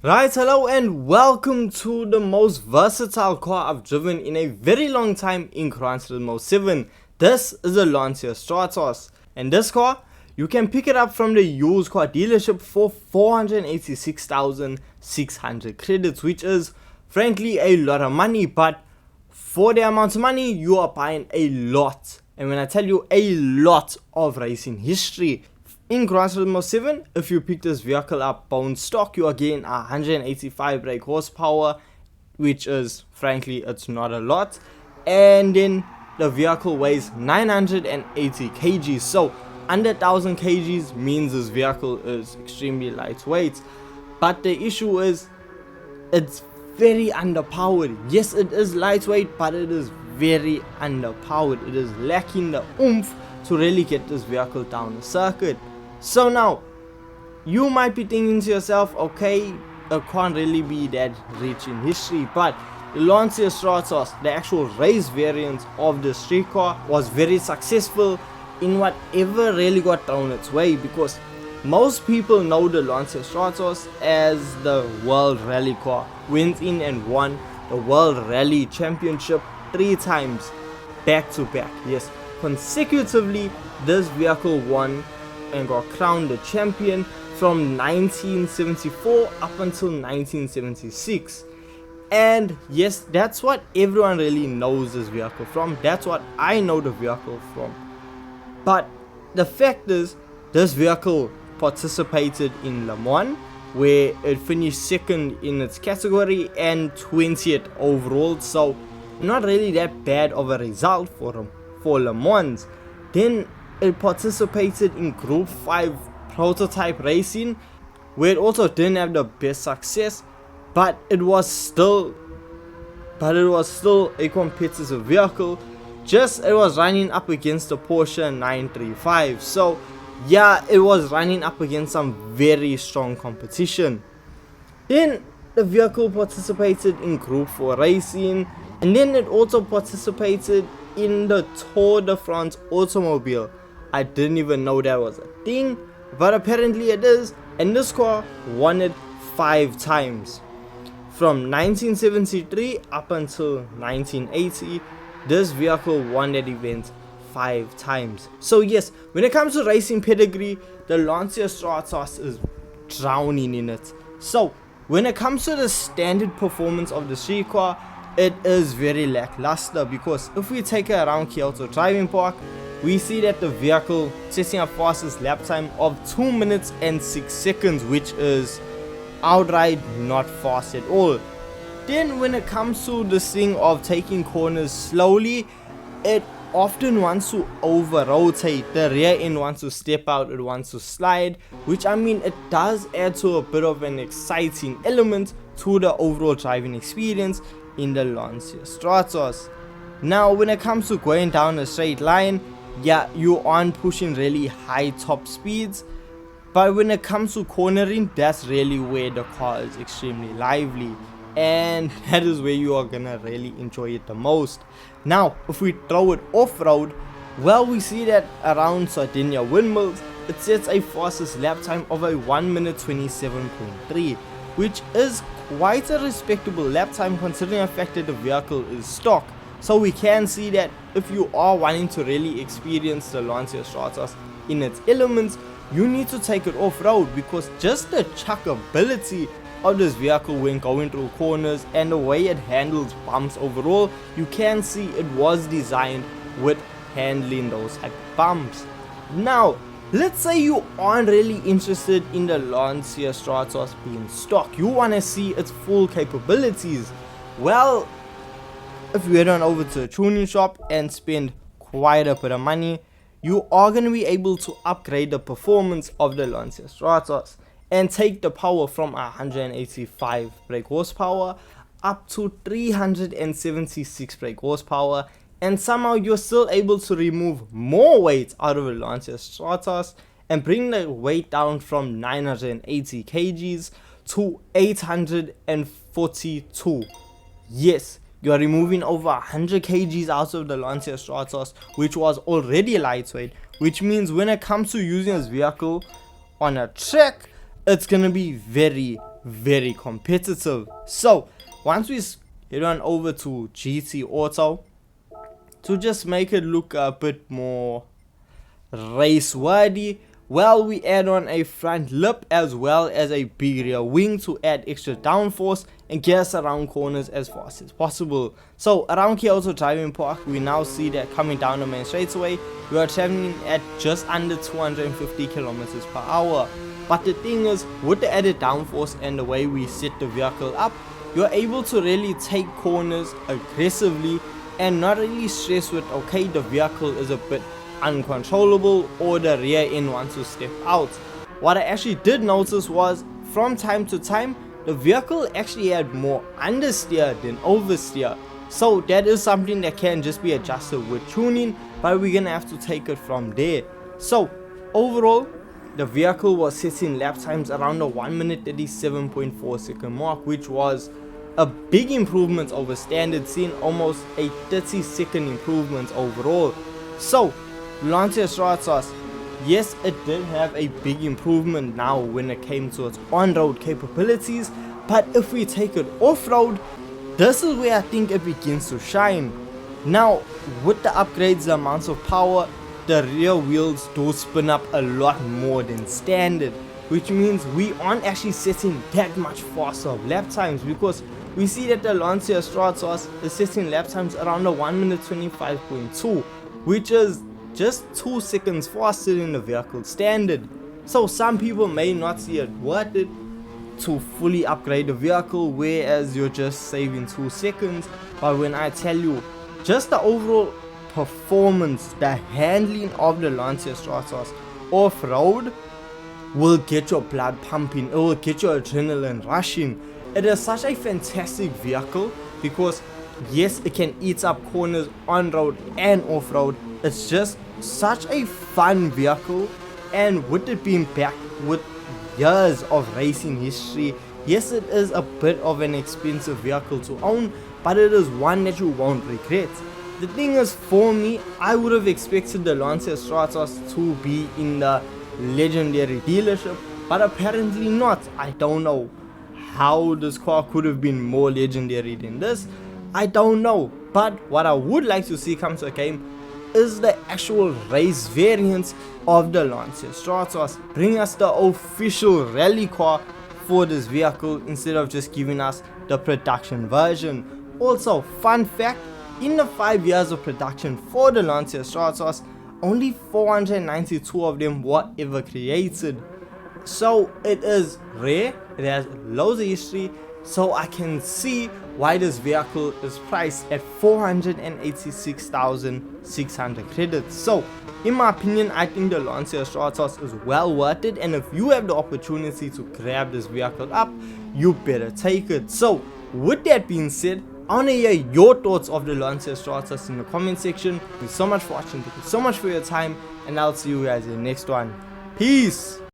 Right, hello and welcome to the most versatile car I've driven in a very long time in Gran Turismo 7. This is a Lancia Stratos, and this car, you can pick it up from the used car dealership for 486,600 credits, which is frankly a lot of money, but for the amount of money, you are buying a lot. And when I tell you a lot of racing history, in Gran Turismo 7, if you pick this vehicle up bone stock, you are getting 185 brake horsepower, which is, frankly, it's not a lot. And then the vehicle weighs 980 kgs, so under 1000 kgs means this vehicle is extremely lightweight. But the issue is, it's very underpowered. Yes, it is lightweight, but it is very underpowered. It is lacking the oomph to really get this vehicle down the circuit. So now, you might be thinking to yourself, okay, it can't really be that rich in history, but the Lancia Stratos, the actual race variant of the street car, was very successful in whatever really got thrown its way, because most people know the Lancia Stratos as the World Rally car. Went in and won the World Rally Championship 3 times back to back. Yes, consecutively, this vehicle won and got crowned the champion from 1974 up until 1976. And yes, that's what everyone really knows this vehicle from. That's what I know the vehicle from. But the fact is, this vehicle participated in Le Mans, where it finished second in its category and 20th overall, so not really that bad of a result for Le Mans. Then it participated in Group 5 prototype racing, where it also didn't have the best success, but it was still a competitive vehicle. Just it was running up against the Porsche 935, so yeah, it was running up against some very strong competition. Then the vehicle participated in Group 4 racing, and then it also participated in the Tour de France automobile. I didn't even know that was a thing, but apparently it is, and this car won it 5 times. From 1973 up until 1980, this vehicle won that event 5 times. So yes, when it comes to racing pedigree, the Lancia Stratos is drowning in it. So when it comes to the standard performance of the street car, it is very lackluster, because if we take it around Kyoto Driving Park, we see that the vehicle setting a fastest lap time of 2 minutes and 6 seconds, which is outright not fast at all. Then when it comes to this thing of taking corners slowly, it often wants to over rotate. The rear end wants to step out, it wants to slide, which I mean, it does add to a bit of an exciting element to the overall driving experience in the Lancia Stratos. Now when it comes to going down a straight line, yeah, you aren't pushing really high top speeds, but when it comes to cornering, that's really where the car is extremely lively, and that is where you are gonna really enjoy it the most. Now if we throw it off-road, well, we see that around Sardinia Windmills, it sets a fastest lap time of a 1 minute 27.3, which is quite a respectable lap time considering the fact that the vehicle is stock. So we can see that if you are wanting to really experience the Lancia Stratos in its elements, you need to take it off-road, because just the chuckability of this vehicle when going through corners and the way it handles bumps overall, you can see it was designed with handling those type of bumps. Now, let's say you aren't really interested in the Lancia Stratos being stock, you want to see its full capabilities. Well, if you head on over to a tuning shop and spend quite a bit of money, you are going to be able to upgrade the performance of the Lancia Stratos and take the power from 185 brake horsepower up to 376 brake horsepower, and somehow you're still able to remove more weight out of the Lancia Stratos and bring the weight down from 980 kgs to 842. Yes, you are removing over 100 kgs out of the Lancia Stratos, which was already lightweight, which means when it comes to using this vehicle on a track, it's gonna be very very competitive. So once we head on over to GT Auto, to just make it look a bit more race worthy, well, we add on a front lip as well as a big rear wing to add extra downforce and get us around corners as fast as possible. So around Kyoto Driving Park, we now see that coming down the main straightaway, we are traveling at just under 250 kilometers per hour. But the thing is, with the added downforce and the way we set the vehicle up, you're able to really take corners aggressively and not really stress with, okay, the vehicle is a bit uncontrollable or the rear end wants to step out. What I actually did notice was, from time to time, the vehicle actually had more understeer than oversteer. So that is something that can just be adjusted with tuning, but we're gonna have to take it from there. So overall, the vehicle was setting lap times around the 1 minute 37.4 second mark, which was a big improvement over standard, seeing almost a 30-second improvement overall. So Lancia Stratos, yes, it did have a big improvement now when it came to its on-road capabilities, but if we take it off-road, this is where I think it begins to shine. Now with the upgrades, the amounts of power, the rear wheels do spin up a lot more than standard, which means we aren't actually setting that much faster lap times, because we see that the Lancia Stratos is setting lap times around the 1 minute 25.2, which is just 2 seconds faster than the vehicle standard. So some people may not see it worth it to fully upgrade the vehicle, whereas you're just saving 2 seconds. But when I tell you, just the overall performance, the handling of the Lancia Stratos off-road will get your blood pumping, it will get your adrenaline rushing. It is such a fantastic vehicle because yes, it can eat up corners on road and off road. It's just such a fun vehicle, and with it being backed with years of racing history, yes, it is a bit of an expensive vehicle to own, but it is one that you won't regret. The thing is, for me, I would have expected the Lancia Stratos to be in the legendary dealership, but apparently not. I don't know how this car could have been more legendary than this. I don't know, but what I would like to see come to a game is the actual race variants of the Lancia Stratos. Bring us the official rally car for this vehicle instead of just giving us the production version. Also, fun fact, in the 5 years of production for the Lancia Stratos, only 492 of them were ever created. So it is rare, it has loads of history, so I can see why this vehicle is priced at 486,600 credits. So in my opinion, I think the Lancia Stratos is well worth it, and if you have the opportunity to grab this vehicle up, you better take it. So with that being said, I want to hear your thoughts of the Lancia Stratos in the comment section. Thank you so much for watching, thank you so much for your time, and I'll see you guys in the next one. Peace!